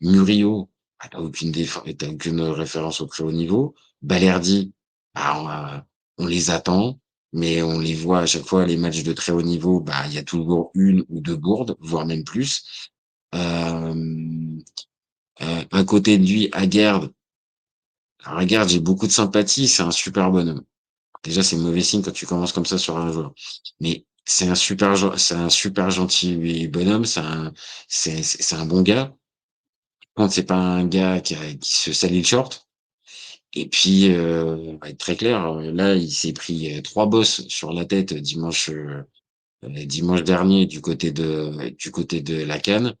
Murillo, bah, tu aucune référence au très haut niveau. Balerdi, bah, on les attend, mais on les voit à chaque fois les matchs de très haut niveau, bah, il y a toujours une ou 2 bourdes, voire même plus. Hem, à côté de lui, Aguerd, alors Aguerd, j'ai beaucoup de sympathie, c'est un super bonhomme. Déjà, c'est mauvais signe quand tu commences comme ça sur un joueur. Mais c'est un super gentil bonhomme, c'est un bon gars. Par contre, c'est pas un gars qui se salit le short. Et puis, on va être très clair, là, il s'est pris, 3 bosses sur la tête dimanche dernier du côté de la CAN.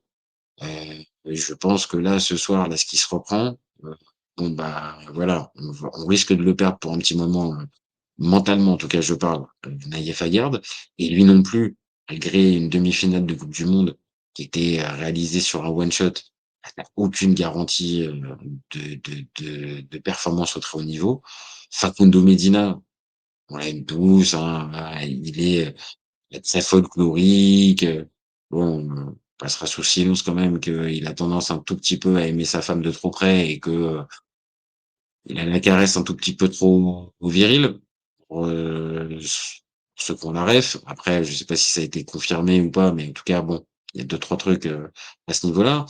Je pense que là, ce soir, là, ce qui se reprend, bon, bah, voilà, on risque de le perdre pour un petit moment, mentalement, en tout cas, je parle, Naïef Aguerd et lui non plus, malgré une demi-finale de coupe du monde qui était, réalisée sur un one shot, bah, tu aucune garantie, de performance au très haut niveau. Facundo Medina, on l'aime tous, hein, voilà, il est très folklorique, bon, on passera sous silence quand même qu'il a tendance un tout petit peu à aimer sa femme de trop près et que, il a la caresse un tout petit peu trop virile pour, ceux qui ont la ref. Après, je sais pas si ça a été confirmé ou pas, mais en tout cas, bon, il y a deux trois trucs, à ce niveau-là.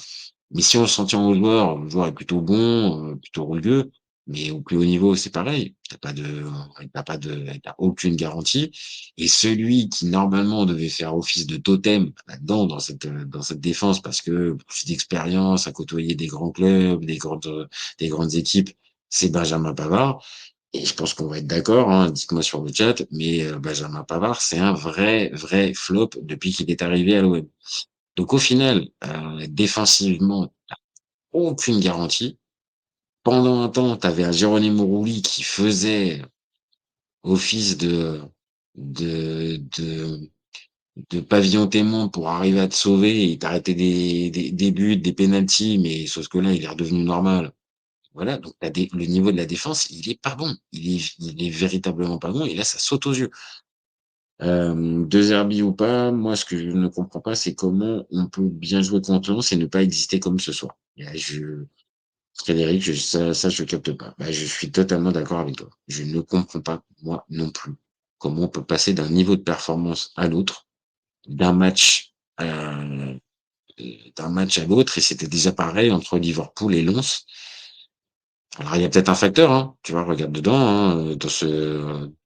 Mais si on s'en tient au joueur, le joueur est plutôt bon, plutôt rugueux, mais au plus haut niveau, c'est pareil. T'as aucune garantie et celui qui normalement devait faire office de totem là-dedans, dans cette défense parce que plus d'expérience, à côtoyer des grands clubs, des grandes équipes, c'est Benjamin Pavard et je pense qu'on va être d'accord, hein, dites-moi sur le chat, mais Benjamin Pavard, c'est un vrai, vrai flop depuis qu'il est arrivé à l'OM. Donc au final, défensivement, aucune garantie. Pendant un temps, tu avais un Geronimo Rulli qui faisait office de de pavillon témoin pour arriver à te sauver et t'arrêter des buts, des pénaltys, mais sauf que là, il est redevenu normal. Voilà, donc le niveau de la défense, il est pas bon. Il est véritablement pas bon et là, ça saute aux yeux. De Zerbi ou pas, moi, ce que je ne comprends pas, c'est comment on peut bien jouer contre Lens et ne pas exister comme ce soir. Et là, Frédéric, ça, je capte pas. Bah, je suis totalement d'accord avec toi. Je ne comprends pas, moi non plus, comment on peut passer d'un niveau de performance à l'autre, d'un match, d'un match à l'autre, et c'était déjà pareil entre Liverpool et Lens. Alors, il y a peut-être un facteur, hein, tu vois, regarde dedans, hein,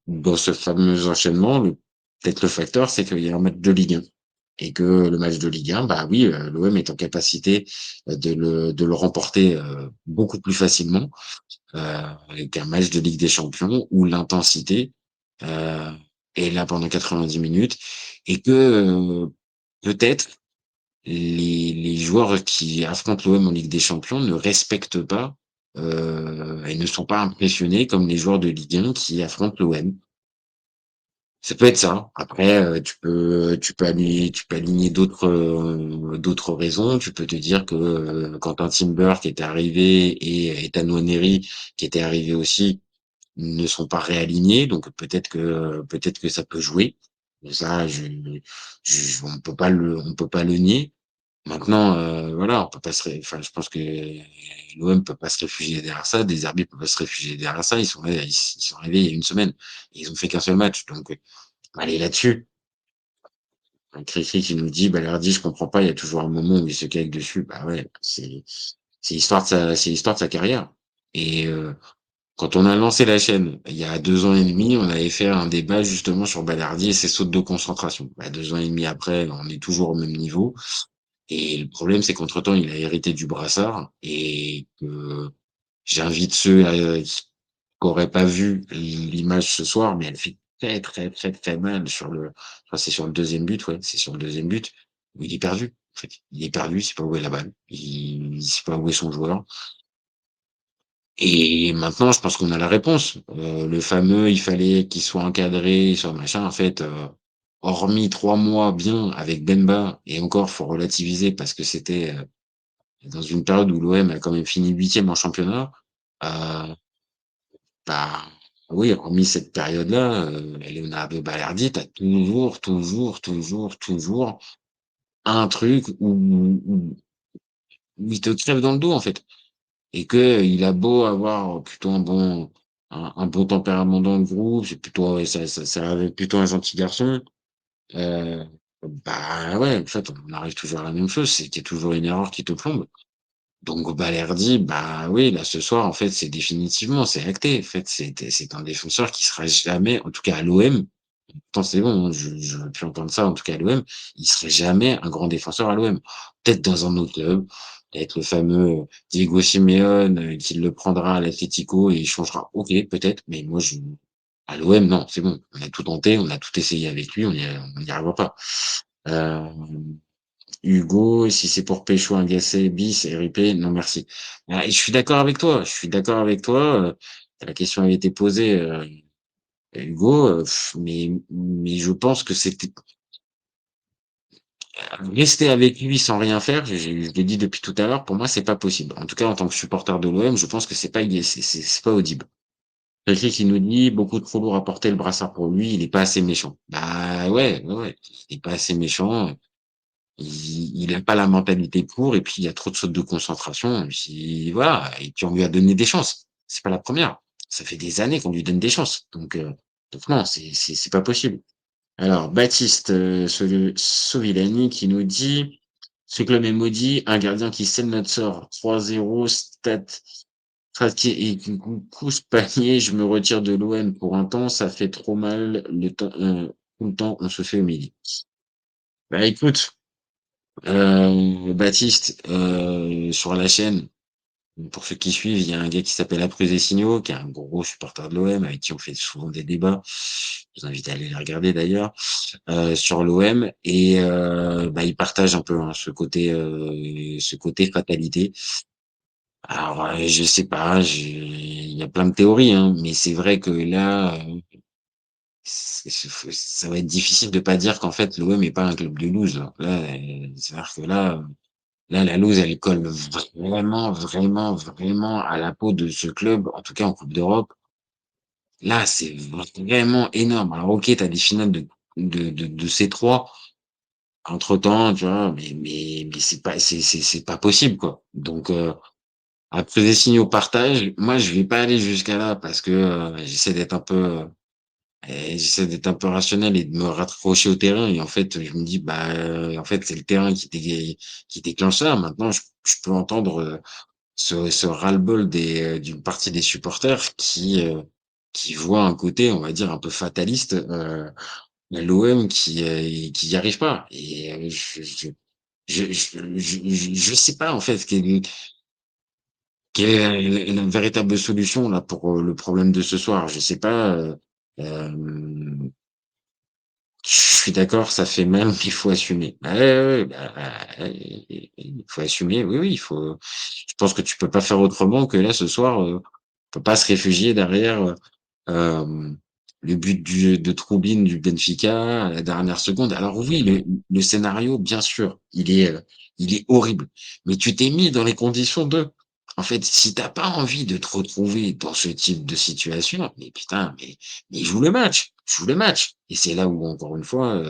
dans ce fameux enchaînement, peut-être le facteur, c'est qu'il y a un match de Ligue 1 et que le match de Ligue 1, bah oui, l'OM est en capacité de le remporter beaucoup plus facilement qu'un match de Ligue des Champions où l'intensité euh, est là pendant 90 minutes et que peut-être les joueurs qui affrontent l'OM en Ligue des Champions ne respectent pas et ne sont pas impressionnés comme les joueurs de Ligue 1 qui affrontent l'OM. Ça peut être ça. Après, tu peux aligner d'autres raisons. Tu peux te dire que Quentin Timber qui était arrivé et Ethan Nwaneri qui était arrivé aussi ne sont pas réalignés, donc peut-être que ça peut jouer. Ça, on peut pas le nier. Maintenant, voilà, on peut pas enfin, je pense que l'OM peut pas se réfugier derrière ça, Deserbi peut pas se réfugier derrière ça. Ils sont arrivés il y a une semaine. Ils ont fait qu'un seul match, donc aller là-dessus. Un Cricri qui nous dit, Balerdi, je comprends pas, il y a toujours un moment où il se cale dessus. Bah ouais, c'est l'histoire de sa carrière. Et quand on a lancé la chaîne, il y a 2 ans et demi, on avait fait un débat justement sur Balerdi et ses sautes de concentration. Bah, 2 ans et demi après, on est toujours au même niveau. Et le problème, c'est qu'entre-temps, il a hérité du brassard et que j'invite ceux qui n'auraient pas vu l'image ce soir, mais elle fait très, très, très, très mal enfin, c'est sur le deuxième but, ouais, c'est sur le deuxième but où il est perdu. en fait. Il est perdu, il sait pas où est la balle, il sait pas où est son joueur et maintenant je pense qu'on a la réponse. Le fameux: «Il fallait qu'il soit encadré, soit machin», en fait, hormis 3 mois bien avec Demba et encore faut relativiser parce que c'était, dans une période où l'OM a quand même fini 8e en championnat, heu, bah, oui, hormis cette période-là, Leonardo Balerdi, tu as toujours un truc où il te crève dans le dos, en fait et qu'il a beau avoir plutôt un bon tempérament dans le groupe, c'est plutôt ouais, ça avait plutôt un gentil garçon, heu, bah, ouais, en fait, on arrive toujours à la même chose, c'est qu'il y a toujours une erreur qui te plombe. Donc Balerdi, bah, oui, là, ce soir, en fait, c'est définitivement, c'est acté. En fait, c'est un défenseur qui sera jamais, en tout cas à l'OM, pourtant c'est bon, hein, je veux plus entendre ça, en tout cas à l'OM, il serait jamais un grand défenseur à l'OM. Peut-être dans un autre club, peut-être le fameux Diego Simeone, qui le prendra à l'Atlético et il changera. OK, peut-être, mais moi je à l'OM, non, c'est bon. On a tout tenté, on a tout essayé avec lui, on n'y arrivera pas. Hem Hugo, si c'est pour pécho un Gasset bis RIP, non merci. Ah et je suis d'accord avec toi, je suis d'accord avec toi, la question avait été posée, Hugo, mais je pense que c'était rester avec lui sans rien faire, je l'ai dit depuis tout à l'heure, pour moi, c'est pas possible. En tout cas, en tant que supporter de l'OM, je pense que c'est pas audible. Quelqu'un qui nous dit: «Beaucoup trop lourd à porter le brassard pour lui, il est pas assez méchant». Bah, ouais, ouais, ouais, il est pas assez méchant. Il a pas la mentalité pour et puis il y a trop de sautes de concentration et puis voilà et puis on lui a donné des chances. C'est pas la première. Ça fait des années qu'on lui donne des chances donc non, c'est pas possible. Alors Baptiste, Sovilani qui nous dit: «Ce club est maudit, un gardien qui scelle notre sort, 3-0 Strati et qui pousse panier, je me retire de l'OM pour un temps, ça fait trop mal le temps, tout le temps on se fait humilier». Bah écoute, Baptiste, sur la chaîne, pour ceux qui suivent, il y a un gars qui s'appelle Apreux Signaux, qui est un gros supporter de l'OM, avec qui on fait souvent des débats. Je vous invite à aller les regarder d'ailleurs, sur l'OM et bah, il partage un peu, hein, ce côté fatalité. Alors, je sais pas, il y a plein de théories, hein, mais c'est vrai que là, ça va être difficile de pas dire qu'en fait l'OM est pas un club de loose, là. Là, c'est-à-dire que là, la loose, elle colle vraiment, vraiment, vraiment à la peau de ce club, en tout cas en Coupe d'Europe. Là, c'est vraiment énorme. Alors OK, tu as des finales de C3 entre-temps, tu vois? Mais c'est pas possible, quoi. Donc après des signaux partage, moi, je vais pas aller jusqu'à là parce que, j'essaie d'être un peu rationnel et de me raccrocher au terrain et en fait, je me dis: «Bah, en fait, c'est le terrain qui déclenche ça». Maintenant je peux entendre, ce ras-le-bol d'une partie des supporters qui voient un côté, on va dire, un peu fataliste, l'OM qui y arrive pas et je sais pas en fait quelle est la véritable solution là pour, le problème de ce soir. Je sais pas, hem, je suis d'accord, ça fait mal, mais il faut assumer. Bah, ouais, ouais, ouais, bah, il faut assumer, oui, oui, il faut je pense que tu peux pas faire autrement que là ce soir, peut pas se réfugier derrière, hem, le but de Troubine du Benfica à la dernière seconde. Alors oui, le scénario, bien sûr, il est horrible, mais tu t'es mis dans les conditions de. En fait, si tu as pas envie de te retrouver dans ce type de situation, mais putain, mais joue le match, joue le match et c'est là où encore une fois,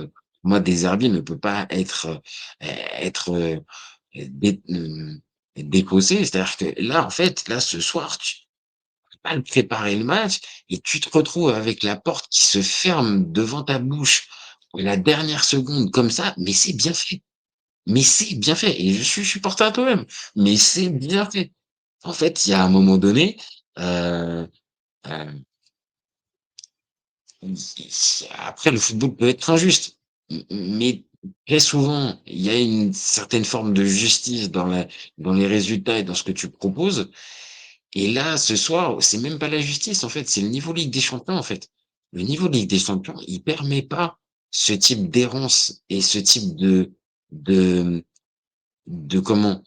moi Dezerbi ne peut pas être, défaussé. C'est-à-dire que là, en fait, là, ce soir, tu mal préparer le match et tu te retrouves avec la porte qui se ferme devant ta bouche à la dernière seconde comme ça, mais c'est bien fait. Mais c'est bien fait et je suis supporter à toi-même, mais c'est bien fait. En fait, il y a un moment donné, heu, heu, après le football peut être injuste, mais très souvent, il y a une certaine forme de justice dans les résultats et dans ce que tu proposes. Et là, ce soir, c'est même pas la justice, en fait, c'est le niveau Ligue des Champions, en fait. Le niveau Ligue des Champions, il permet pas ce type d'errance et ce type de de comment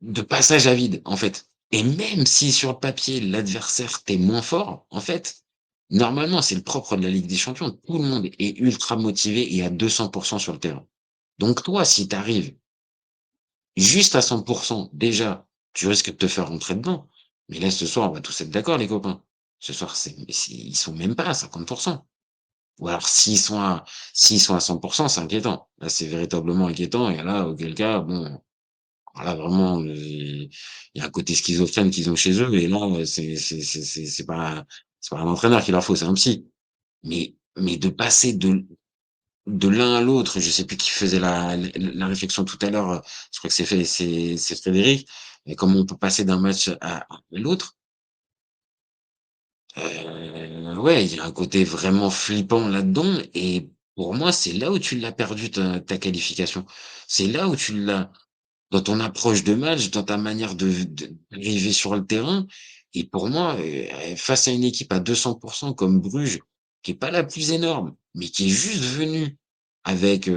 de passage à vide, en fait. Et même si sur le papier, l'adversaire t'est moins fort, en fait, normalement, c'est le propre de la Ligue des Champions. Tout le monde est ultra motivé et à 200 sur le terrain. Donc toi, si tu arrives juste à 100 déjà, tu risques de te faire rentrer dedans. Mais là, ce soir, on va tous être d'accord, les copains. Ce soir, ils sont même pas à 50. Ou alors, s'ils sont à 100 c'est inquiétant. Là, c'est véritablement inquiétant. Et là, auquel cas, bon, voilà, vraiment, il y a un côté schizophrène qu'ils ont chez eux. Et là, c'est pas un entraîneur qu'il leur faut, c'est un psy. Mais de passer de l'un à l'autre, je sais plus qui faisait la réflexion tout à l'heure, je crois que c'est Frédéric, mais comment on peut passer d'un match à l'autre, ouais, il y a un côté vraiment flippant là-dedans et pour moi, c'est là où tu l'as perdu ta qualification. C'est là où tu l'as dans ton approche de match, dans ta manière d'arriver sur le terrain et pour moi, face à une équipe à 200 comme Bruges, qui est pas la plus énorme, mais qui est juste venue avec,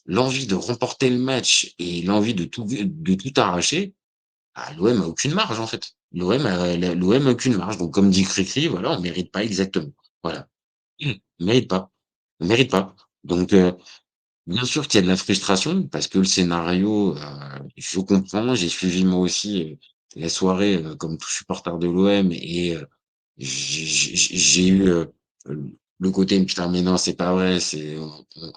l'envie de remporter le match et l'envie de tout arracher, ah, l'OM a aucune marge, en fait. L'OM a aucune marge. Donc, comme dit Cricri, voilà, on mérite pas exactement. Voilà. On mérite pas. On mérite pas. Donc, bien sûr qu'il y a de la frustration parce que le scénario, je comprends. J'ai suivi moi aussi, la soirée, comme tout supporter de l'OM et j'ai eu, le côté: «Putain, mais non, c'est pas vrai,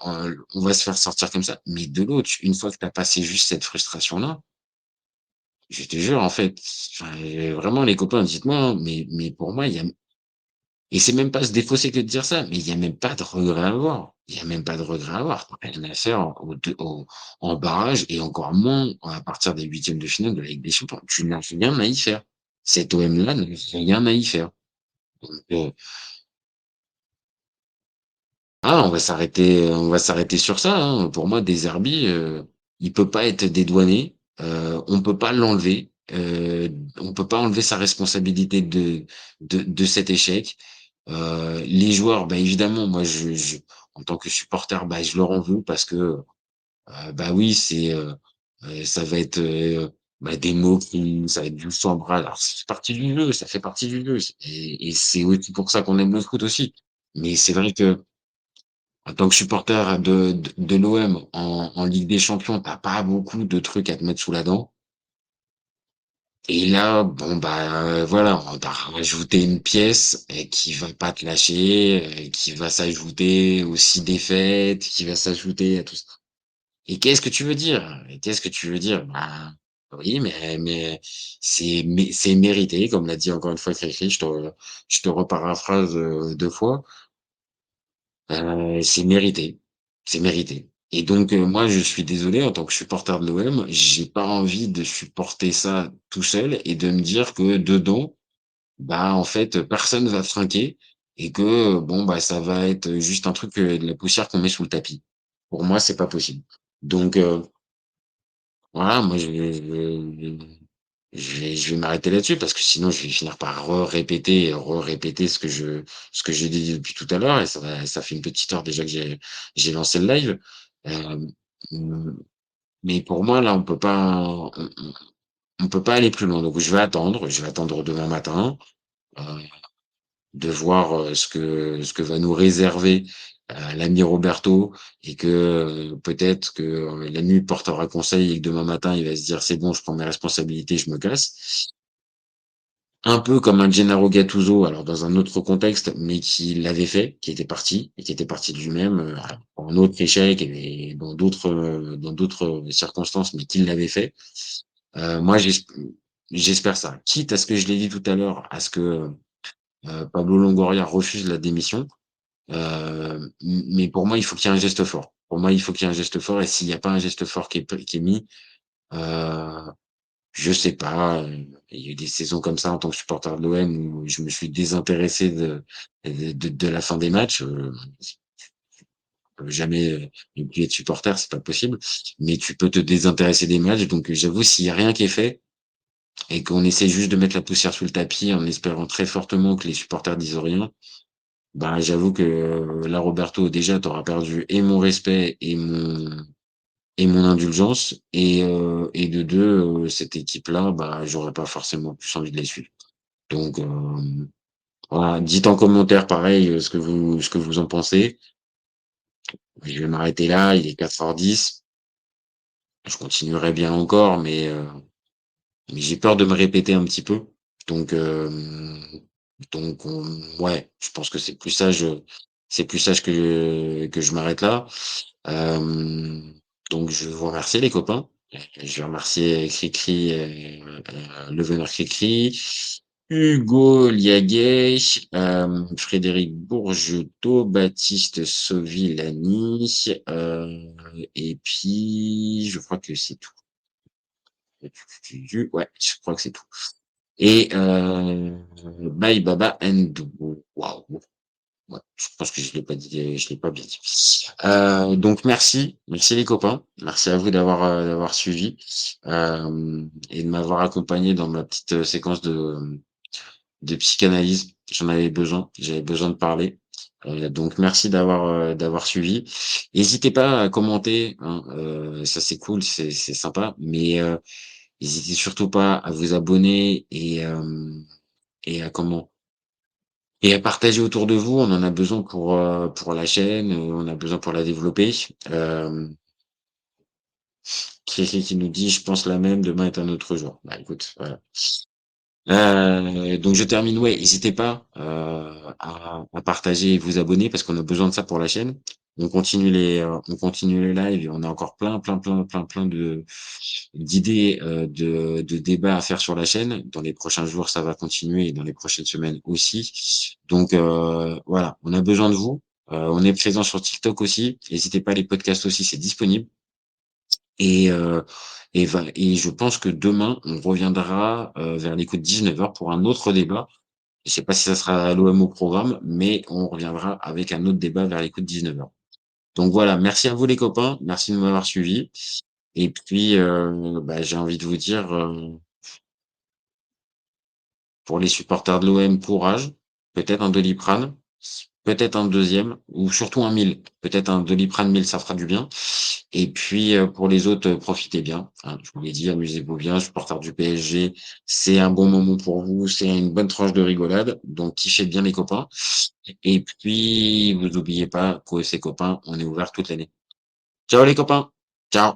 on va se faire sortir comme ça». Mais de l'autre, une fois que tu as passé juste cette frustration-là, je te jure, en fait, enfin, vraiment les copains, dites-moi, hein, mais pour moi, il y a et c'est même pas se défausser que de dire ça, mais il y a même pas de regret à avoir. Il y a même pas de regret à avoir. Tu as rien à faire en barrage et encore moins à partir des huitièmes de finale de la Ligue des Champions. Tu n'as rien à y faire. Cet OM-là n'a rien à y faire. Donc, on va s'arrêter sur ça, hein. Pour moi, Deserbi, il peut pas être dédouané. On peut pas l'enlever. On peut pas enlever sa responsabilité de cet échec. Les joueurs, bah évidemment, moi, en tant que supporter, bah je leur en veux parce que, bah oui, ça va être bah, des mots ça va être du sang bras. Alors, ça fait partie du jeu, ça fait partie du jeu. Et c'est aussi pour ça qu'on aime le foot aussi. Mais c'est vrai que en tant que supporter de l'OM en Ligue des Champions, t'as pas beaucoup de trucs à te mettre sous la dent. Et là, bon bah voilà, on t'a rajouté une pièce qui va pas te lâcher, qui va s'ajouter aux 6 défaites, qui va s'ajouter à tout ça. Et qu'est-ce que tu veux dire? Et qu'est-ce que tu veux dire? Bah oui, mais c'est mérité, comme l'a dit encore une fois Cricri, je te reparaphrase 2 fois. C'est mérité, c'est mérité. Et donc, moi, je suis désolé, en tant que supporter de l'OM, j'ai pas envie de supporter ça tout seul et de me dire que dedans, bah, en fait, personne va trinquer et que, bon, bah, ça va être juste un truc, de la poussière qu'on met sous le tapis. Pour moi, c'est pas possible. Donc, voilà, moi, je vais m'arrêter là-dessus parce que sinon je vais finir par répéter ce que j'ai dit depuis tout à l'heure et ça fait une petite heure déjà que j'ai lancé le live. Hem, mmh, mais pour moi, là, on peut pas aller plus loin. Donc je vais attendre demain matin, heu, de voir, ce que va nous réserver, l'ami Roberto et que, peut-être que, la nuit portera conseil et que demain matin, il va se dire: «C'est bon, je prends mes responsabilités, je me casse». Un peu comme un Gennaro Gattuso, alors dans un autre contexte, mais qui l'avait fait, qui était parti et qui était parti de lui-même, en autre échec et dans d'autres circonstances, mais qui l'avait fait. Moi, j'espère ça. Quitte à ce que je l'ai dit tout à l'heure, à ce que, Pablo Longoria refuse la démission, mais pour moi, il faut qu'il y ait un geste fort. Pour moi, il faut qu'il y ait un geste fort et s'il y a pas un geste fort qui est mis, heu je sais pas, il y a eu des saisons comme ça en tant que supporter de l'OM où je me suis désintéressé de la fin des matchs, jamais, ne plus être supporter, c'est pas possible. Mais tu peux te désintéresser des matchs, donc j'avoue s'il y a rien qui est fait et qu'on essaie juste de mettre la poussière sous le tapis en espérant très fortement que les supporters disent rien, bah, j'avoue que là, Roberto, déjà, tu auras perdu et mon respect et mon indulgence et de 2, cette équipe-là, bah, j'aurais pas forcément plus envie de les suivre. Donc voilà, dites en commentaire pareil, ce que vous en pensez. Je vais m'arrêter là, il est 4h10. Je continuerai bien encore, mais j'ai peur de me répéter un petit peu. Donc ouais, je pense que c'est plus sage que je m'arrête là. Hem, donc je vous remercie les copains. Je vais remercier Cricri, le veneur Cricri, Hugo Liaguet, Frédéric Bourgetot, Baptiste Sauvillani, et puis je crois que c'est tout. Ouais, je crois que c'est tout. Et Bye Baba and waouh! Ouais, je pense que je l'ai pas bien dit. Donc merci les copains. Merci à vous d'avoir suivi, et de m'avoir accompagné dans ma petite, séquence de psychanalyse. J'en avais besoin, j'avais besoin de parler. Donc merci d'avoir suivi. N'hésitez pas à commenter, hein, ça c'est cool, c'est sympa, mais n'hésitez surtout pas à vous abonner et à comment? Et à partager autour de vous. On en a besoin pour la chaîne, on a besoin pour la développer. Hem, qui nous dit: «Je pense la même, demain est un autre jour». Bah, écoute, voilà. Donc je termine, ouais, n'hésitez pas, à partager et vous abonner parce qu'on a besoin de ça pour la chaîne. On continue les lives et on a encore plein d'idées, de débats à faire sur la chaîne. Dans les prochains jours, ça va continuer et dans les prochaines semaines aussi. Donc voilà, on a besoin de vous. On est présent sur TikTok aussi. N'hésitez pas, les podcasts aussi, c'est disponible. Et je pense que demain, on reviendra, vers les coups de 19h pour un autre débat. Je sais pas si ça sera l'OM au programme, mais on reviendra avec un autre débat vers les coups de 19h. Donc voilà, merci à vous les copains, merci de m'avoir suivi et puis, bah, j'ai envie de vous dire, pour les supporters de l'OM, courage. Peut-être un Doliprane, peut-être un deuxième ou surtout un 1000. Peut-être un Doliprane 1000, ça fera du bien. Et puis, pour les autres, profitez bien, hein. Je vous l'ai dit, amusez-vous bien. Supporters du PSG, c'est un bon moment pour vous, c'est une bonne tranche de rigolade. Donc kiffez bien les copains. Et puis, vous oubliez pas qu'OFC Copains, on est ouvert toute l'année. Ciao les copains. Ciao.